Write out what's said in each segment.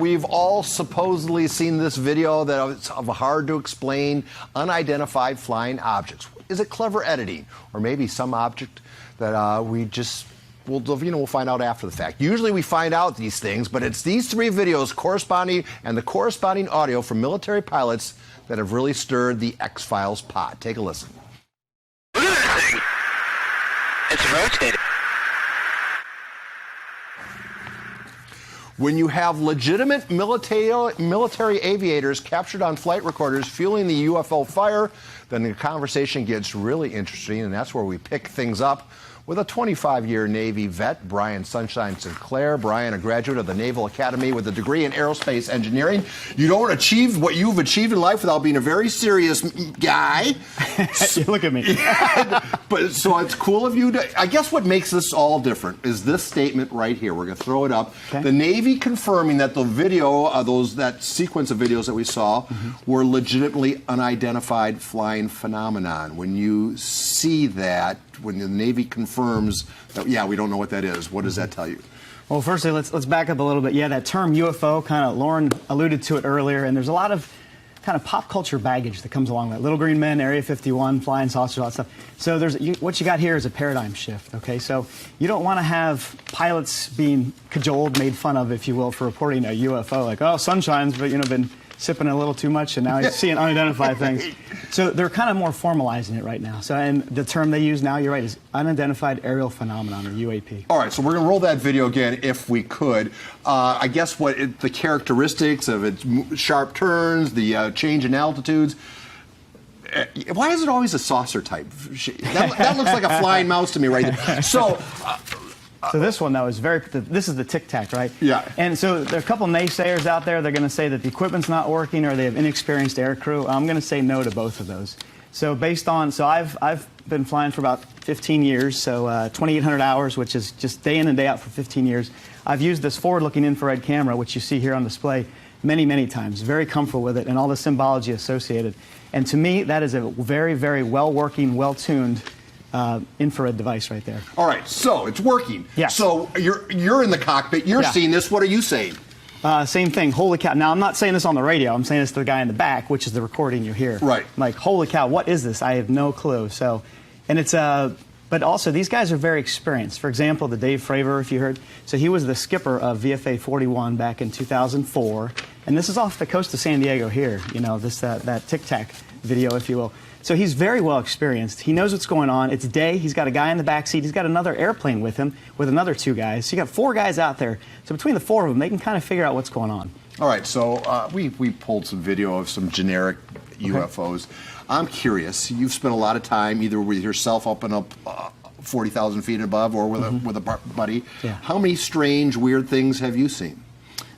we've all supposedly seen this video that is of hard to explain, unidentified flying objects. Is it clever editing, or maybe some object that we'll find out after the fact. Usually we find out these things, but it's these three videos corresponding and the corresponding audio from military pilots that have really stirred the X-Files pot. Take a listen. Look at this thing. It's rotating. When you have legitimate military aviators captured on flight recorders fueling the UFO fire, then the conversation gets really interesting, and that's where we pick things up with a 25-year Navy vet, Brian Sunshine Sinclair. Brian, a graduate of the Naval Academy with a degree in aerospace engineering. You don't achieve what you've achieved in life without being a very serious guy. Look at me. But so it's cool of you to, I guess what makes this all different is this statement right here. We're going to throw it up. Okay. The Navy confirming that the video, that sequence of videos that we saw, were legitimately unidentified flying phenomenon. When you see that, when the Navy confirms that, yeah, we don't know what that is, what does that tell you? Well, firstly, let's back up a little bit. Yeah, that term UFO, kind of Lauren alluded to it earlier, and there's a lot of kind of pop culture baggage that comes along with it. Little Green Men, Area 51, flying saucers, all that stuff. So what you got here is a paradigm shift, okay? So you don't want to have pilots being cajoled, made fun of, if you will, for reporting a UFO, like, oh, Sunshine's been sipping a little too much, and now he's seeing unidentified things. So they're kind of more formalizing it right now. So, and the term they use now, you're right, is unidentified aerial phenomenon, or UAP. All right, so we're going to roll that video again if we could. I guess the characteristics of its sharp turns, the change in altitudes. Why is it always a saucer type? That looks like a flying mouse to me right there. So this one, though, is this is the Tic Tac, right? Yeah. And so there are a couple naysayers out there. They're going to say that the equipment's not working or they have inexperienced air crew. I'm going to say no to both of those. So I've been flying for about 15 years, so 2,800 hours, which is just day in and day out for 15 years. I've used this forward-looking infrared camera, which you see here on display, many, many times. Very comfortable with it and all the symbology associated. And to me, that is a very, very well-working, well-tuned infrared device right there. All right, so it's working. Yeah. So you're in the cockpit. You're seeing this. What are you saying? Same thing. Holy cow! Now I'm not saying this on the radio. I'm saying this to the guy in the back, which is the recording you hear. Right. I'm like, holy cow! What is this? I have no clue. So, and it's but also these guys are very experienced. For example, the Dave Fravor, if you heard. So he was the skipper of VFA 41 back in 2004, and this is off the coast of San Diego here. You know, that Tic Tac video, if you will. So he's very well experienced. He knows what's going on. It's day. He's got a guy in the back seat. He's got another airplane with him with another two guys. So you got four guys out there. So between the four of them, they can kind of figure out what's going on. All right. So we pulled some video of some generic UFOs. I'm curious. You've spent a lot of time either with yourself up 40,000 feet above or with a buddy. Yeah. How many strange, weird things have you seen?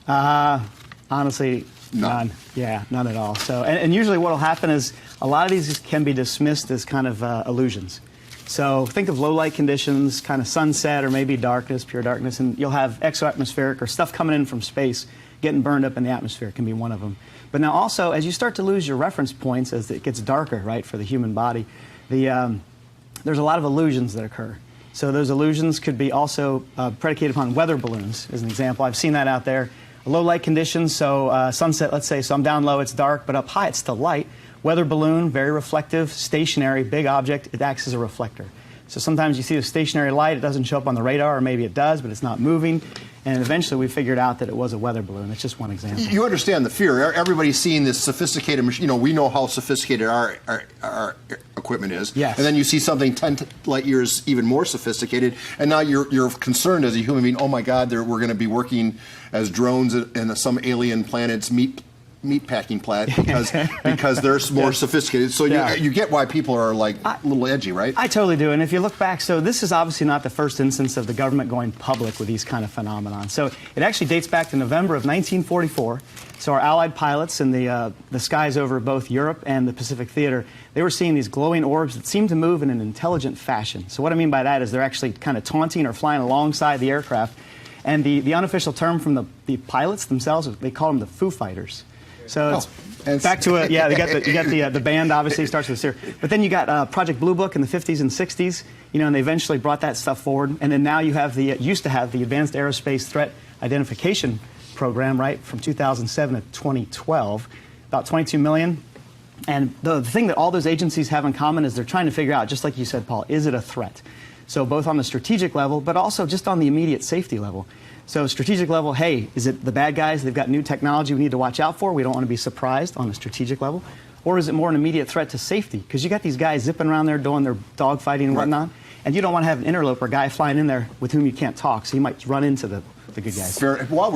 Honestly, none. Yeah, none at all. So, and usually what will happen is a lot of these can be dismissed as kind of illusions. So think of low light conditions, kind of sunset or maybe darkness, pure darkness, and you'll have exoatmospheric or stuff coming in from space getting burned up in the atmosphere can be one of them. But now also, as you start to lose your reference points as it gets darker, right, for the human body, there's a lot of illusions that occur. So those illusions could be also predicated upon weather balloons, as an example. I've seen that out there. Low light conditions, so sunset, let's say, so I'm down low, it's dark, but up high, it's still light. Weather balloon, very reflective, stationary, big object, it acts as a reflector. So sometimes you see a stationary light, it doesn't show up on the radar, or maybe it does, but it's not moving. And eventually we figured out that it was a weather balloon. That's just one example. You understand the fear. Everybody's seeing this sophisticated machine. You know, we know how sophisticated our equipment is. Yes. And then you see something 10 light years even more sophisticated, and now you're concerned as a human being, oh my God, we're going to be working as drones in some alien planet's meat packing plant because they're more sophisticated. So you get why people are like a little edgy, right? I totally do. And if you look back, so this is obviously not the first instance of the government going public with these kind of phenomenon. So it actually dates back to November of 1944. So our Allied pilots in the skies over both Europe and the Pacific Theater, they were seeing these glowing orbs that seemed to move in an intelligent fashion. So what I mean by that is they're actually kind of taunting or flying alongside the aircraft. And the unofficial term from the pilots themselves, they call them the Foo Fighters. So it's back to you got the band obviously starts with here, but then you got Project Blue Book in the 50s and 60s, you know, and they eventually brought that stuff forward, and then now you have used to have the Advanced Aerospace Threat Identification program, right, from 2007 to 2012, about 22 million. And the thing that all those agencies have in common is they're trying to figure out, just like you said, Paul, is it a threat? So both on the strategic level, but also just on the immediate safety level. So strategic level, hey, is it the bad guys? They've got new technology we need to watch out for. We don't want to be surprised on a strategic level. Or is it more an immediate threat to safety? Because you got these guys zipping around there doing their dogfighting and whatnot, and you don't want to have an interloper guy flying in there with whom you can't talk, so you might run into the good guys. While we're